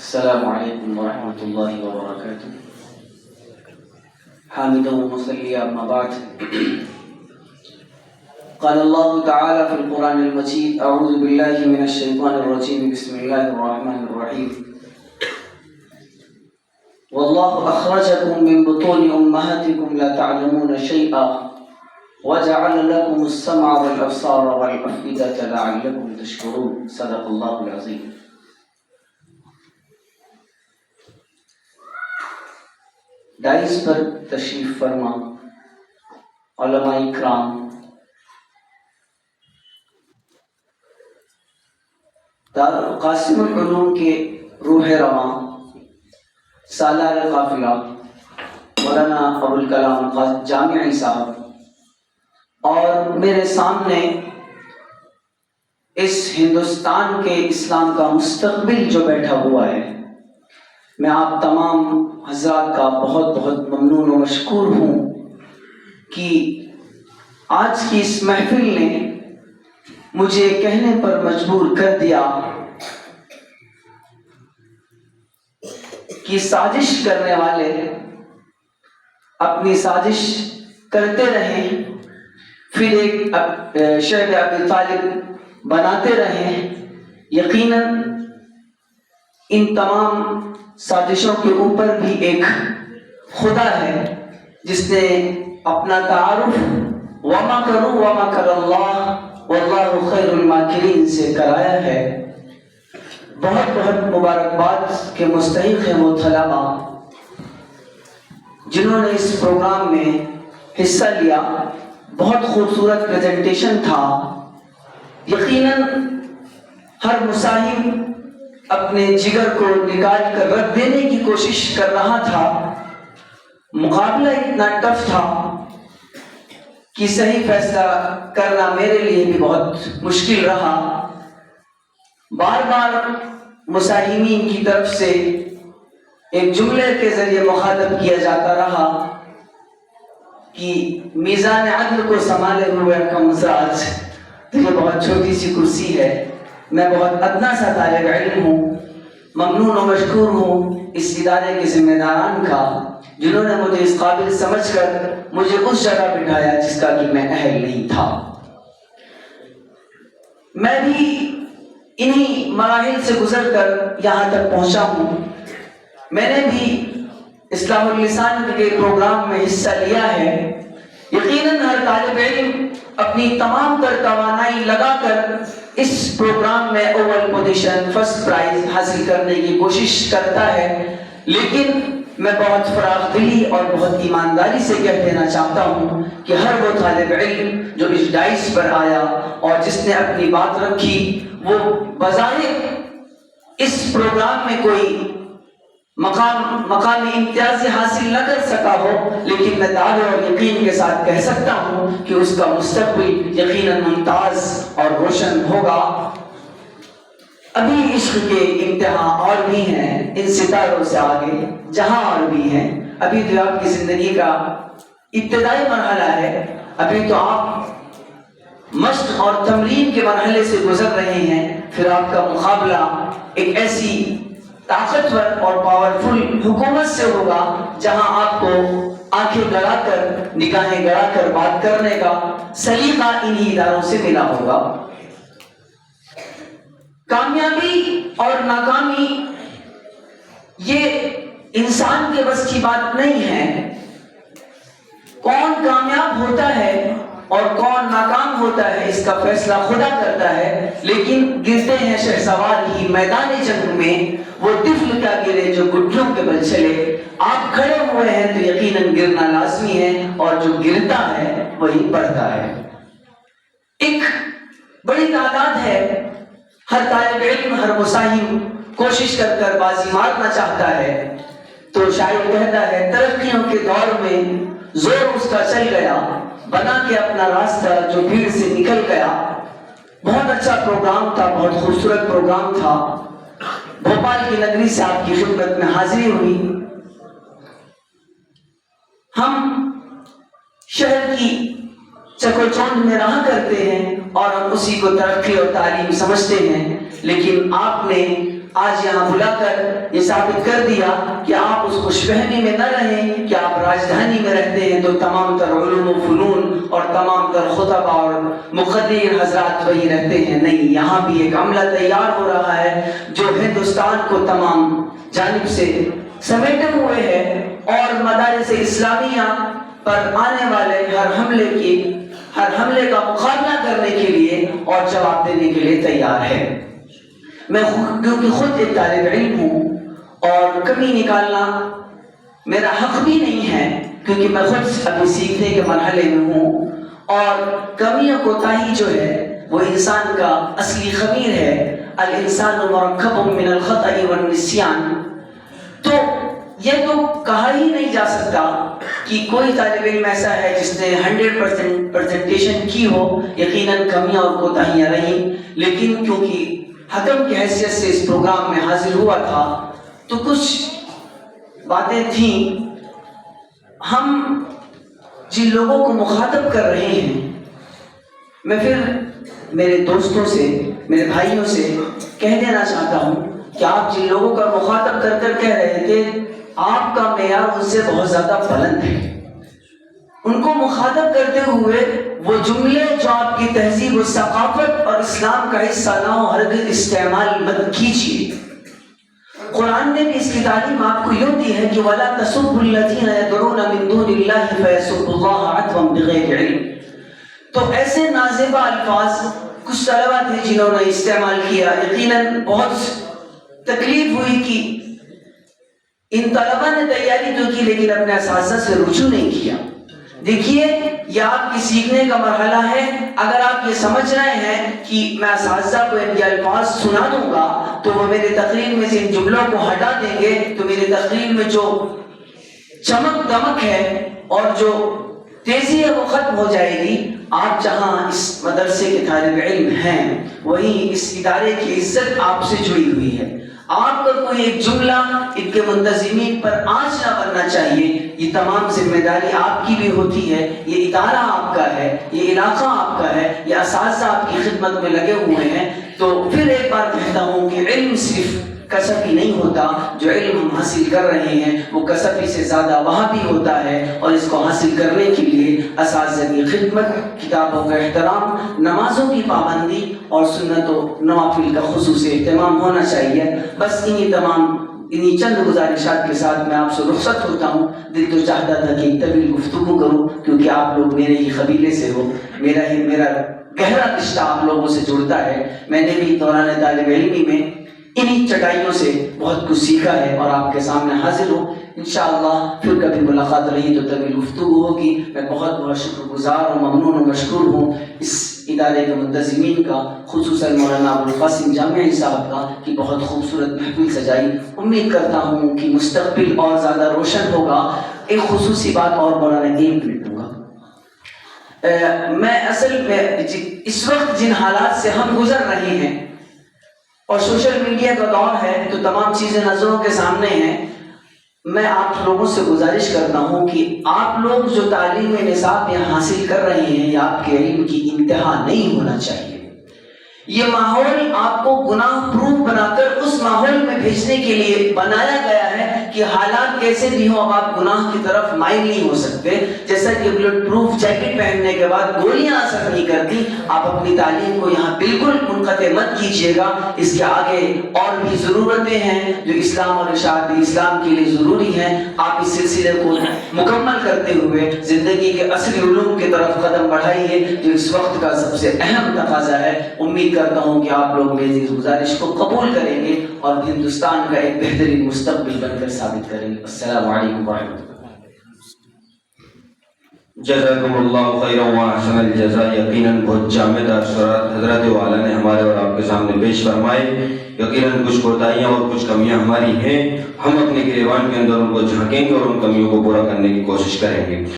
السلام علیکم ورحمۃ اللہ وبرکاتہ. حامدا ومصلیا اما بعد. قال اللہ تعالی فی القرآن المجید اعوذ باللہ من الشیطان الرجیم بسم اللہ الرحمن الرحیم. واللہ اخرجکم من بطون امہاتکم لا تعلمون شیئا وجعل لکم السمع والابصار والافئدة لعلکم تشکرون. صدق اللہ العظیم. ڈائز پر تشریف فرما علماء کرام، قاسم العلوم کے روح رواں سالار قافلہ مولانا ابوالکلام جامعی صاحب اور میرے سامنے اس ہندوستان کے اسلام کا مستقبل جو بیٹھا ہوا ہے، میں آپ تمام حضرات کا بہت بہت ممنون و مشکور ہوں کہ آج کی اس محفل نے مجھے کہنے پر مجبور کر دیا کہ سازش کرنے والے اپنی سازش کرتے رہیں، پھر ایک شعب ابی طالب بناتے رہیں. یقیناً ان تمام سازشوں کے اوپر بھی ایک خدا ہے جس نے اپنا تعارف وَمَكَرُوا وَمَكَرَ اللَّهُ وَاللَّهُ خَيْرُ الْمَاكِرِينَ سے کرایا ہے. بہت بہت مبارکباد کے مستحق ہیں وہ طلباء جنہوں نے اس پروگرام میں حصہ لیا. بہت خوبصورت پریزنٹیشن تھا. یقیناً ہر مصاحب اپنے جگر کو نکال کر رکھ دینے کی کوشش کر رہا تھا. مقابلہ اتنا ٹف تھا کہ صحیح فیصلہ کرنا میرے لیے بھی بہت مشکل رہا. بار بار مصاحبین کی طرف سے ایک جملے کے ذریعے مخاطب کیا جاتا رہا کہ میزان عدل کو سنبھالے ہوئے حکم حضرات، یہ بہت چھوٹی سی کرسی ہے، میں بہت ادنا سا طالب علم ہوں. ممنون و مشکور ہوں اس ادارے کے ذمہ داران کا جنہوں نے مجھے اس قابل سمجھ کر مجھے اس جگہ بٹھایا جس کا کہ میں اہل نہیں تھا. میں بھی انہی مراحل سے گزر کر یہاں تک پہنچا ہوں. میں نے بھی اصلاح اللسان کے پروگرام میں حصہ لیا ہے. یقیناً ہر طالب علم اپنی تمام تر توانائی لگا کر اس پروگرام میں اول پوزیشن، فرسٹ پرائز حاصل کرنے کی کوشش کرتا ہے، لیکن میں بہت فراخ دلی اور بہت ایمانداری سے کہہ دینا چاہتا ہوں کہ ہر وہ طالب علم جو اس ڈائس پر آیا اور جس نے اپنی بات رکھی وہ بظاہر اس پروگرام میں کوئی مقامی امتیاز حاصل نہ کر سکا ہو، لیکن میں دعوے اور یقین کے ساتھ کہہ سکتا ہوں کہ اس کا مستقبل یقیناً ممتاز اور روشن ہوگا. ابھی عشق کے امتحان اور بھی ہیں، ان ستاروں سے آگے جہاں اور بھی ہیں. ابھی تو آپ کی زندگی کا ابتدائی مرحلہ ہے. ابھی تو آپ مشق اور تمرین کے مرحلے سے گزر رہے ہیں. پھر آپ کا مقابلہ ایک ایسی طاقتور اور پاورفل حکومت سے ہوگا جہاں آپ کو آنکھیں گڑا کر، نگاہیں گڑا کر بات کرنے کا سلیقہ انہی اداروں سے ملا ہوگا. کامیابی اور ناکامی یہ انسان کے بس کی بات نہیں ہے. کون کامیاب ہوتا ہے اور کون ناکام ہوتا ہے اس کا فیصلہ خدا کرتا ہے. لیکن گرتے ہیں شہسوار ہی میدان جنگ میں وہ طفل کیا گرے جو گٹھیوں کے بل چلے. آپ کھڑے ہوئے ہیں تو یقیناً گرنا لازمی ہے، اور جو گرتا ہے وہی بڑھتا ہے. ایک بڑی تعداد ہے، ہر طالب علم، ہر مصاحب کوشش کر کر بازی مارنا چاہتا ہے. تو شاعر کہتا ہے ترقیوں کے دور میں زور اس کا چل گیا، بنا کے اپنا راستہ جو بھیڑ سے نکل گیا. بہت اچھا پروگرام تھا، بہت خوبصورت پروگرام تھا. بھوپال کی نگری سے آپ کی خدمت میں حاضری ہوئی. ہم شہر کی چکو چوند میں رہا کرتے ہیں اور ہم اسی کو ترقی اور تعلیم سمجھتے ہیں، لیکن آپ نے آج یہاں بلا کر یہ ثابت کر دیا کہ آپ اس خوش فہمی میں نہ رہیں کہ آپ راجدھانی میں رہتے ہیں تو تمام تر علوم و فنون اور تمام تر خطبہ اور مقرر حضرات وہی رہتے ہیں. نہیں، یہاں بھی ایک عملہ تیار ہو رہا ہے جو ہندوستان کو تمام جانب سے سمیٹے ہوئے ہے اور مدارس اسلامیہ پر آنے والے ہر حملے کا مقابلہ کرنے کے لیے اور جواب دینے کے لیے تیار ہے. میں کیونکہ خود ایک طالب علم ہوں اور کمی نکالنا میرا حق بھی نہیں ہے، کیونکہ میں خود ابھی سیکھنے کے مرحلے میں ہوں، اور کمی و کوتاہی جو ہے وہ انسان کا اصلی خمیر ہے. الانسان مرکب من الخطأ والنسیان. تو یہ تو کہا ہی نہیں جا سکتا کہ کوئی طالب علم ایسا ہے جس نے 100% پریزنٹیشن کی ہو. یقیناً کمیاں اور کوتاہیاں رہیں، لیکن کیونکہ حکم کی حیثیت سے اس پروگرام میں حاضر ہوا تھا تو کچھ باتیں تھیں. ہم جن لوگوں کو مخاطب کر رہے ہیں، میں پھر میرے دوستوں سے، میرے بھائیوں سے کہہ دینا چاہتا ہوں کہ آپ جن لوگوں کا مخاطب کر کر کہہ رہے تھے آپ کا معیار ان سے بہت زیادہ بلند ہے. ان کو مخاطب کرتے ہوئے وہ جملے جو آپ کی تہذیب و ثقافت اور اسلام کا حصہ نہ ہو ہرگز استعمال مت کیجیے. قرآن نے بھی اس کی تعلیم آپ کو یوں دی ہے کہ وَلَا تَسُبُّوا الَّذِينَ يَدْعُونَ مِن دُونِ اللَّهِ فَيَسُبُّوا اللَّهَ عَدْوًا بِغَيْرِ علم. تو ایسے نازیبہ الفاظ کچھ طلبہ تھے جنہوں نے استعمال کیا. یقیناً بہت تکلیف ہوئی کہ ان طلبہ نے تیاری تو کی لیکن اپنے اساتذہ سے رجوع نہیں کیا. دیکھیے، یہ آپ کی سیکھنے کا مرحلہ ہے. اگر آپ یہ سمجھ رہے ہیں کہ میں اساتذہ کو ان کے الفاظ سنا دوں گا تو وہ میرے تقریر میں سے ان جملوں کو ہٹا دیں گے تو میری تقریر میں جو چمک دمک ہے اور جو تیزی ہے وہ ختم ہو جائے گی. آپ جہاں اس مدرسے کے طالب علم ہیں وہیں اس ادارے کی عزت آپ سے جڑی ہوئی ہے. آپ کا کوئی ایک جملہ ان کے منتظمین پر آنچ نہ بننا چاہیے. یہ تمام ذمہ داری آپ کی بھی ہوتی ہے. یہ ادارہ آپ کا ہے، یہ علاقہ آپ کا ہے، یہ اساتذہ آپ کی خدمت میں لگے ہوئے ہیں. تو پھر ایک بار کہتا ہوں کہ علم صرف کسب ہی نہیں ہوتا. جو علم ہم حاصل کر رہے ہیں وہ کسب ہی سے زیادہ وہاں بھی ہوتا ہے، اور اس کو حاصل کرنے کے لیے اساتذہ کی خدمت، کتابوں کا احترام، نمازوں کی پابندی اور سنت و نوافل کا خصوصی اہتمام ہونا چاہیے. بس انہی چند گزارشات کے ساتھ میں آپ سے رخصت ہوتا ہوں. دل تو چاہتا تھا کہ طویل گفتگو کروں کیونکہ آپ لوگ میرے ہی قبیلے سے ہو، میرا گہرا رشتہ آپ لوگوں سے جڑتا ہے. میں نے بھی دوران طالب علمی میں انہی چٹائیوں سے بہت کچھ سیکھا ہے اور آپ کے سامنے حاضر ہوں. انشاءاللہ پھر کبھی ملاقات رہی تو طویل گفتگو ہوگی. میں بہت شکر گزار اور ممنون و مشکور ہوں اس ادارے کے منتظمین کا، خصوصاً مولانا ابوالقاسم جامعی صاحب کا کہ بہت خوبصورت محفل سجائی. امید کرتا ہوں کہ مستقبل اور زیادہ روشن ہوگا. ایک خصوصی بات اور مولانا 1 منٹ دوں گا. میں اصل میں اس وقت جن حالات سے ہم گزر رہے ہیں اور سوشل میڈیا کا دور ہے تو تمام چیزیں نظروں کے سامنے ہیں. میں آپ لوگوں سے گزارش کرتا ہوں کہ آپ لوگ جو تعلیم نصاب یہاں حاصل کر رہے ہیں یہ آپ کے علم کی انتہا نہیں ہونا چاہیے. یہ ماحول آپ کو گناہ پروف بنا کر اس ماحول میں بھیجنے کے لیے بنایا گیا ہے کہ حالات کیسے بھی ہوں اب آپ گناہ کی طرف مائل نہیں ہو سکتے. جیسا کہ بلٹ پروف جیکٹ پہننے کے بعد گولیاں اثر نہیں کرتی، آپ اپنی تعلیم کو یہاں بالکل منقطع مت کیجیے گا. اس کے آگے اور بھی ضرورتیں ہیں جو اسلام اور ارشاد اسلام کے لیے ضروری ہیں. آپ اس سلسلے کو مکمل کرتے ہوئے زندگی کے اصلی علوم کی طرف قدم بڑھائیے جو اس وقت کا سب سے اہم تقاضا ہے. امید کرتا ہوں کہ آپ لوگ میری اس گزارش کو قبول کریں گے اور ہندوستان کا ایک بہترین مستقبل بن کر ثابت کریں گے. السلام علیکم ورحمۃ اللہ. جزاکم اللہ خیرا و احسن الجزاء. یقیناً بہت جامع اثرات حضرت والا نے ہمارے اور آپ کے سامنے پیش فرمائے. یقیناً کچھ کوتاہیاں اور کچھ کمیاں ہماری ہیں، ہم اپنے گریبان کے اندر ان کو جھانکیں گے اور ان کمیوں کو پورا کرنے کی کوشش کریں گے.